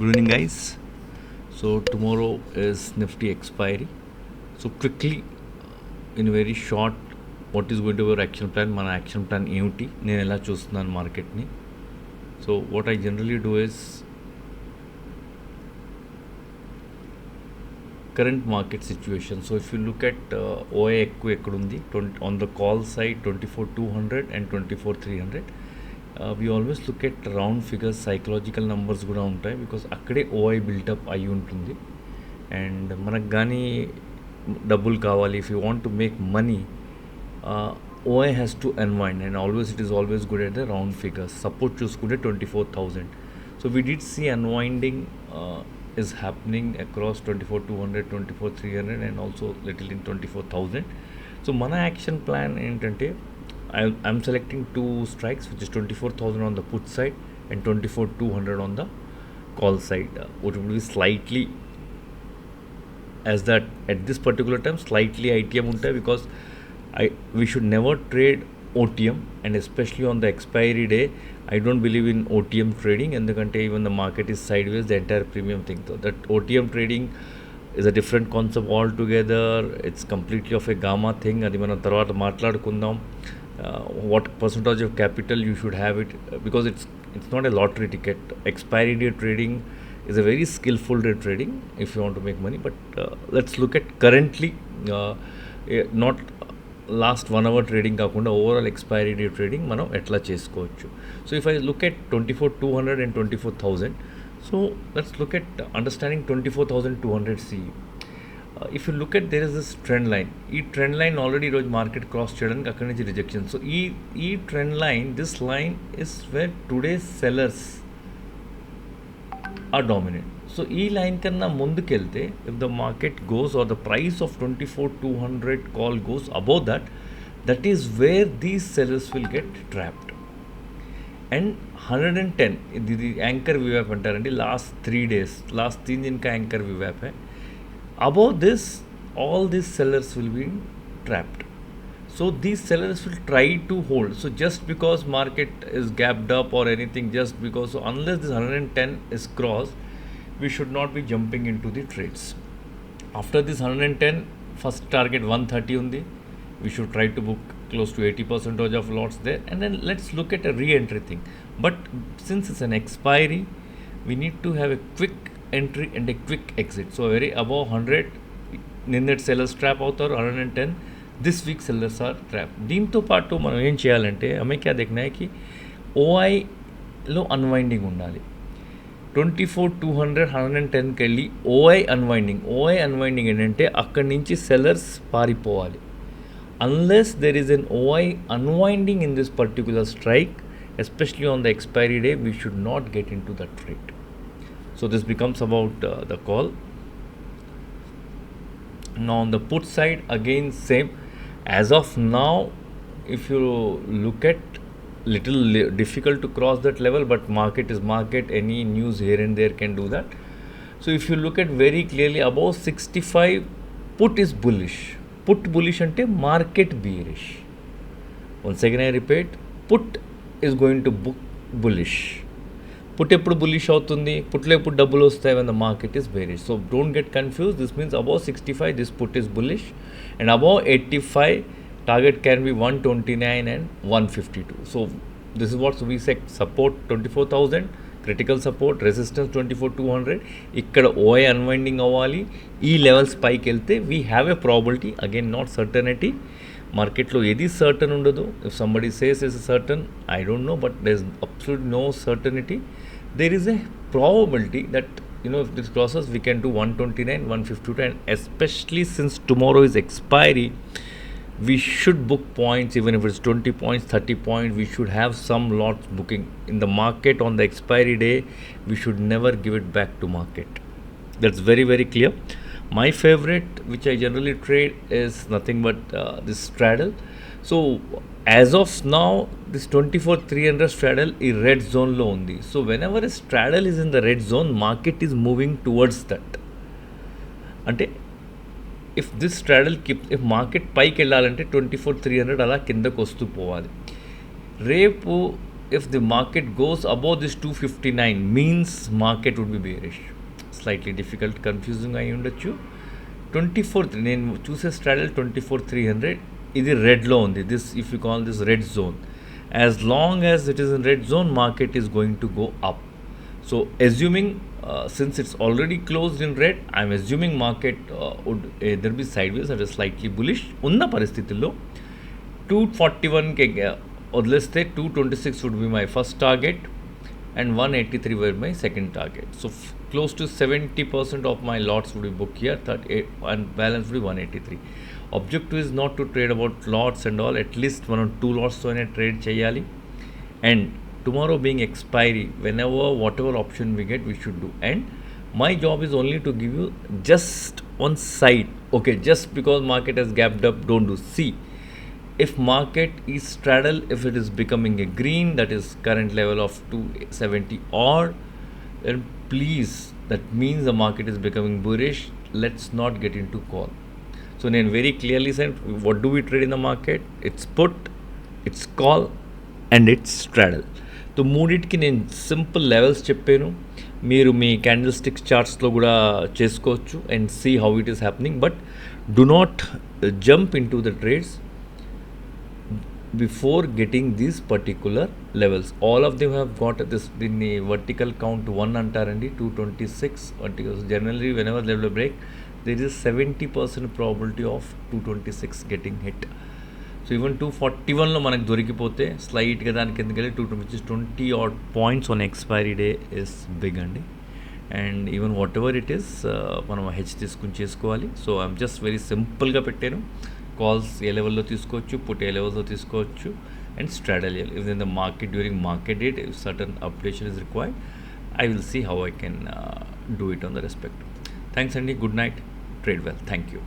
Good evening, guys. So tomorrow is Nifty expiry. So quickly, in very short, what is going to be our action plan? మన action plan ఏమిటి, నేను ఎలా చూస్తున్నాను మార్కెట్ని. So what I generally do is current market situation. So if you look at OI ఎక్కువ ఎక్కడుంది, on the call side 24,200 and 24,300. We always look at round figures, psychological numbers కూడా ఉంటాయి, బికాస్ అక్కడే ఓఐ బిల్టప్ అయి ఉంటుంది. అండ్ మనకు కానీ డబ్బులు కావాలి, if you want to make money, OI has to unwind, and always it is always good at the round figures. Support చూసుకుంటే 24,000. So we did see unwinding is happening across 24,200, 24,300 and also little in 24,000. So mana action plan ఏంటంటే I'm selecting two strikes, which is 24,000 on the put side and 24,200 on the call side, which will be slightly as that at this particular time slightly ITM ఉంటాయి, because we should never trade OTM, and especially on the expiry day I don't believe in OTM trading, ఎందుకంటే even the market is sideways, the entire premium thing. So that OTM trading is a different concept altogether. It's completely of a gamma thing. అది మనం తర్వాత మాట్లాడుకుందాం. What percentage of capital you should have it, because it's not a lottery ticket. Expiry day trading is a very skillful day trading if you want to make money. But let's look at currently, not last 1 hour trading కాకుండా overall expiry day trading మనం ఎట్లా చేసుకోవచ్చు. So if I look at 24,200 and 24,000, so let's look at understanding 24,200 C. If you look at there is this trend line. ఈ trend line already ఈరోజు market cross చేయడానికి అక్కడి నుంచి రిజెక్షన్. సో ఈ trend line, this line is where today sellers are dominant. So ఈ line కన్నా ముందుకెళ్తే, if the market goes or the price of 24,200 call goes above that, that is where these sellers will get trapped. And 110 ఇది anchor వివాప్ అంటారండి. Last 3 days, last 3 दिन का anchor వివాప్ है. Above this, all these sellers will be trapped. So these sellers will try to hold. So just because market is gapped up or anything, just because, so unless this 110 is crossed, we should not be jumping into the trades. After this 110, first target 130 undi, we should try to book close to 80% of lots there, and then let's look at a re-entry thing. But since it's an expiry, we need to have a quick entry and a quick exit. So very above 100, నిన్నటి sellers trap అవుతారు. 110 this week sellers are trap. దీంతో పాటు మనం ఏం చేయాలంటే, హమే క్యా దేఖనా high కి ఓఐలో unwinding ఉండాలి. 24,200 110కి వెళ్ళి ఓఐ అన్వైండింగ్ ఏంటంటే అక్కడి నుంచి సెల్లర్స్ పారిపోవాలి. Unless there is an OI unwinding in this particular strike, especially on the expiry day, we should not get in to the trade. So this becomes about the call. Now on the put side, again same. As of now, if you look at little difficult to cross that level, but market is market. Any news here and there can do that. So if you look at very clearly, above 65, put is bullish. Put bullish ante market bearish. Once again I repeat, put is going to book bullish. Put ఎప్పుడు bullish అవుతుంది, పుట్లో ఎప్పుడు డబ్బులు వస్తాయి, when the market is bearish. So don't get confused. This means above 65 this put is bullish, and above 85 target can be 129 and 152. So this is what we say: support 24,000, critical support, resistance 24,200. ఇక్కడ ఓఐ unwinding అవ్వాలి. ఈ levels పైకి వెళ్తే we have a probability, again not certainty. మార్కెట్లో ఏది certain ఉండదు. If somebody says is certain, I don't know, but there is absolute no certainty. There is a probability that, if this crosses, we can do 129, 152, and especially since tomorrow is expiry, we should book points. Even if it's 20 points, 30 points, we should have some lots booking in the market on the expiry day. We should never give it back to market. That's very, very clear. My favorite, which I generally trade, is nothing but this straddle. So as of now, this 24,300 straddle is red zone lo undi. So whenever a straddle is in the red zone, market is moving towards that. Ante if this straddle keeps, if market పైకి వెళ్ళాలంటే 24,300 అలా కిందకు వస్తూ పోవాలి. రేపు if the market goes above this 259 means market would be bearish. Slightly difficult, confusing అయి ఉండొచ్చు. 24 నేను చూసే స్ట్రాడల్ 24,300 ఇది రెడ్లో ఉంది. This if you call this red zone, as long as it is in red zone market is going to go up. So assuming since it's already closed in red, I'm assuming market would either be sideways or slightly bullish. ఉన్న పరిస్థితుల్లో 241కి వదిలేస్తే 226 would be my first target and 183 were my second target. So close to 70% of my lots would be booked here, 38 and balance would be 183. Objective is not to trade about lots and all, at least 1 or 2 lots తోనే trade చేయాలి. And tomorrow being expiry, whenever whatever option we get we should do, and my job is only to give you just one side. Okay, just because market has gapped up, don't do. See, if market is straddle, if it is becoming a green, that is current level of 270 or, then please, that means the market is becoming bullish. Let's not get into call. So then very clearly said, what do we trade in the market? It's put, it's call and it's straddle. So మూడింటికి నేను simple levels చెప్పాను. మీరు మీ candle sticks చార్ట్స్లో కూడా చేసుకోవచ్చు and see how it is happening. But do not jump in to the trades before getting these particular levels. All of them have got this, దీన్ని vertical count 1 అంటారండి. 226 vertical. Generally whenever level break there is 70% probability of 226 getting hit. So even 241లో మనకు దొరికిపోతే స్లైట్గా దానికి ఎందుకంటే 20 odd points on expiry day is big అండి. And even what ever it is మనం H తీసుకుని చేసుకోవాలి. సో ఐఎమ్ జస్ట్ వెరీ సింపుల్గా పెట్టాను. కాల్స్ ఏ లెవెల్లో తీసుకోవచ్చు, పుట్ ఏ లెవెల్లో తీసుకోవచ్చు and straddle if in the market during market date if certain updation is required, I will see how I can do it on the respect. Thanks, Andy. Good night. Trade well. Thank you.